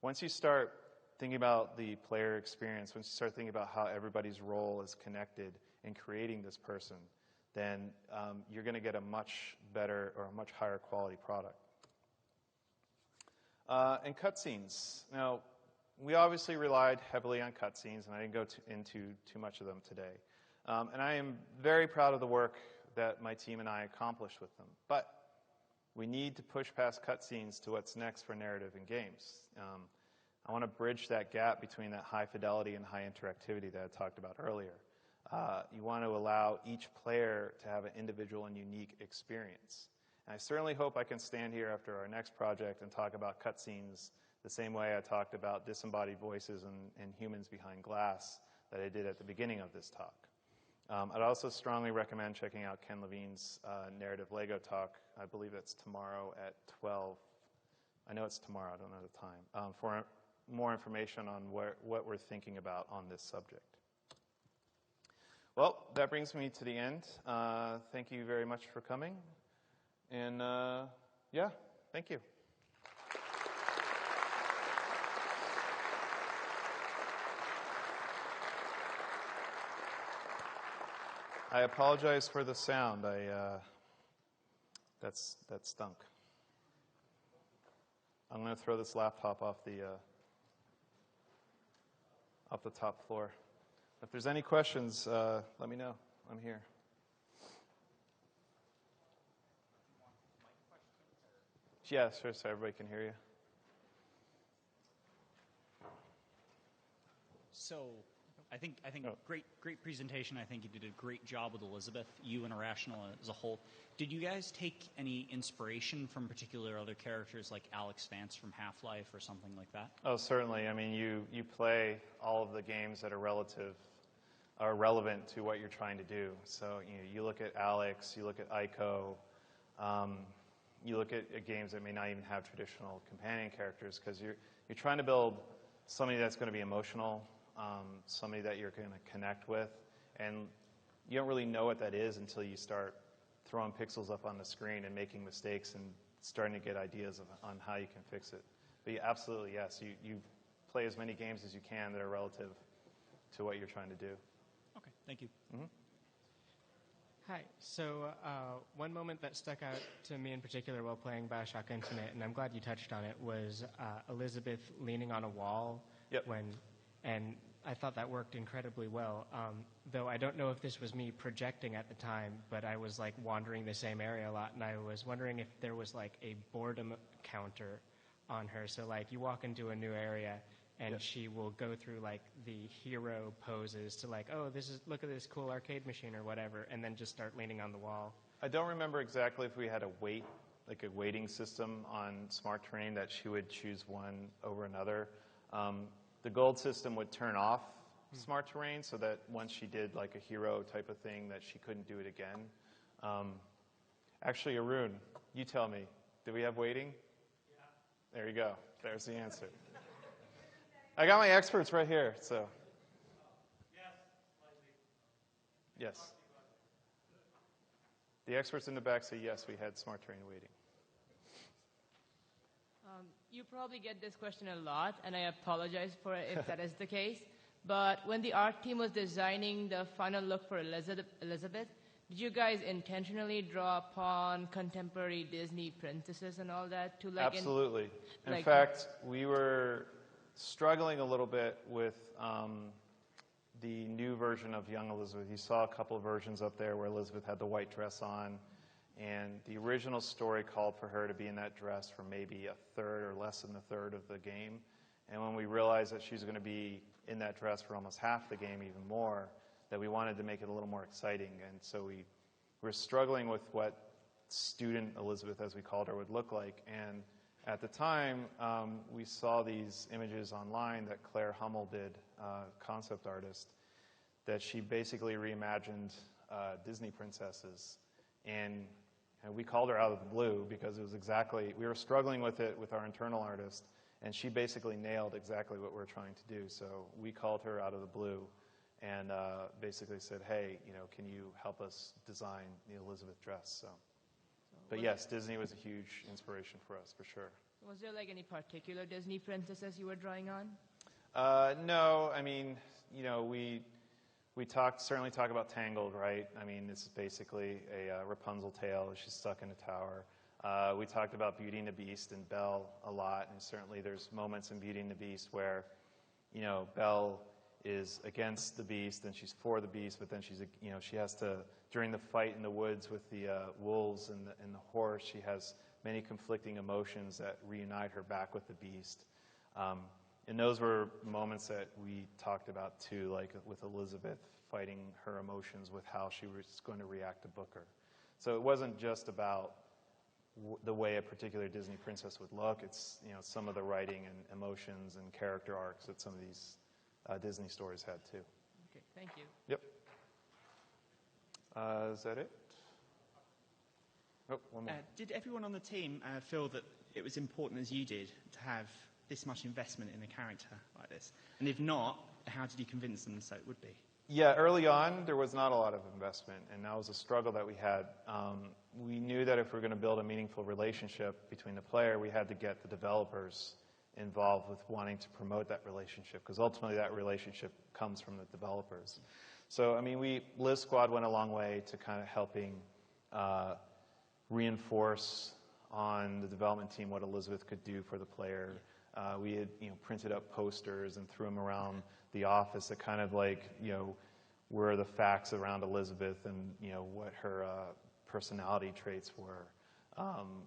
Once you start thinking about the player experience, once you start thinking about how everybody's role is connected in creating this person, then you're going to get a much better or a much higher quality product. And cutscenes. Now, we obviously relied heavily on cutscenes, and I didn't go into too much of them today. And I am very proud of the work that my team and I accomplished with them. But we need to push past cutscenes to what's next for narrative in games. I want to bridge that gap between that high fidelity and high interactivity that I talked about earlier. You want to allow each player to have an individual and unique experience. And I certainly hope I can stand here after our next project and talk about cutscenes the same way I talked about disembodied voices and humans behind glass that I did at the beginning of this talk. I'd also strongly recommend checking out Ken Levine's narrative Lego talk. I believe it's tomorrow at 12. I know it's tomorrow, I don't know the time, for more information on what we're thinking about on this subject. Well, that brings me to the end. Thank you very much for coming. And yeah, thank you. I apologize for the sound. That stunk. I'm going to throw this laptop off the top floor. If there's any questions, let me know. I'm here. Yeah, sure, so everybody can hear you. So, I think great presentation. I think you did a great job with Elizabeth, you and Irrational as a whole. Did you guys take any inspiration from particular other characters like Alex Vance from Half-Life or something like that? Oh, certainly. I mean, you play all of the games that are relevant to what you're trying to do. So you look at Alex, you look at Ico, you look at games that may not even have traditional companion characters because you're trying to build somebody that's going to be emotional, somebody that you're going to connect with, and you don't really know what that is until you start throwing pixels up on the screen and making mistakes and starting to get ideas on how you can fix it. But absolutely, yes, you play as many games as you can that are relative to what you're trying to do. Okay, thank you. Mm-hmm. Hi. So one moment that stuck out to me in particular while playing BioShock Infinite, and I'm glad you touched on it, was Elizabeth leaning on a wall. Yep. And I thought that worked incredibly well. Though I don't know if this was me projecting at the time, but I was like wandering the same area a lot, and I was wondering if there was like a boredom counter on her. So like you walk into a new area, and Yes. she will go through like the hero poses to like, oh, look at this cool arcade machine or whatever, and then just start leaning on the wall. I don't remember exactly if we had a waiting system on Smart Terrain that she would choose one over another. The gold system would turn off Smart Terrain so that once she did like a hero type of thing that she couldn't do it again. Actually, Arun, you tell me, do we have waiting? Yeah. There you go. There's the answer. I got my experts right here, so. Yes. The experts in the back say yes, we had Smart Terrain waiting. You probably get this question a lot, and I apologize for it if that is the case. But when the art team was designing the final look for Elizabeth, did you guys intentionally draw upon contemporary Disney princesses and all that to like? Absolutely. In fact, we were struggling a little bit with the new version of young Elizabeth. You saw a couple of versions up there where Elizabeth had the white dress on, and the original story called for her to be in that dress for maybe a third or less than a third of the game. And when we realized that she was going to be in that dress for almost half the game, even more, that we wanted to make it a little more exciting. And so we were struggling with what student Elizabeth, as we called her, would look like. And at the time, we saw these images online that Claire Hummel did, concept artist, that she basically reimagined Disney princesses. And And we called her out of the blue because it was exactly, we were struggling with it with our internal artist, and she basically nailed exactly what we're trying to do. So we called her out of the blue and basically said, hey, can you help us design the Elizabeth dress? But yes, Disney was a huge inspiration for us, for sure. Was there like any particular Disney princesses you were drawing on? No, I mean, we certainly talk about Tangled, right? I mean, this is basically a Rapunzel tale. She's stuck in a tower. We talked about Beauty and the Beast and Belle a lot, and certainly there's moments in Beauty and the Beast where, Belle is against the Beast and she's for the Beast, but then she has to, during the fight in the woods with the wolves and the horse, she has many conflicting emotions that reunite her back with the Beast. And those were moments that we talked about too, like with Elizabeth fighting her emotions with how she was going to react to Booker. So it wasn't just about the way a particular Disney princess would look. It's some of the writing and emotions and character arcs that some of these Disney stories had too. Okay, thank you. Yep. Is that it? Oh, one more. Did everyone on the team feel that it was important as you did to have this much investment in a character like this? And if not, how did you convince them so it would be? Yeah, early on, there was not a lot of investment, and that was a struggle that we had. We knew that if we were going to build a meaningful relationship between the player, we had to get the developers involved with wanting to promote that relationship, because ultimately that relationship comes from the developers. So, I mean, Liz Squad went a long way to kind of helping reinforce on the development team what Elizabeth could do for the player. We had, printed up posters and threw them around the office that kind of like, were the facts around Elizabeth and, what her personality traits were.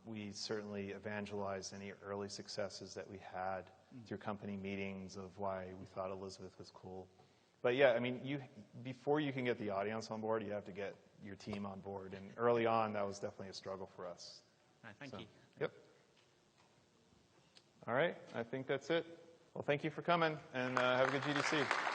We certainly evangelized any early successes that we had through company meetings of why we thought Elizabeth was cool. But yeah, I mean, before you can get the audience on board, you have to get your team on board. And early on, that was definitely a struggle for us. Thank you. Yep. All right, I think that's it. Well, thank you for coming, and have a good GDC.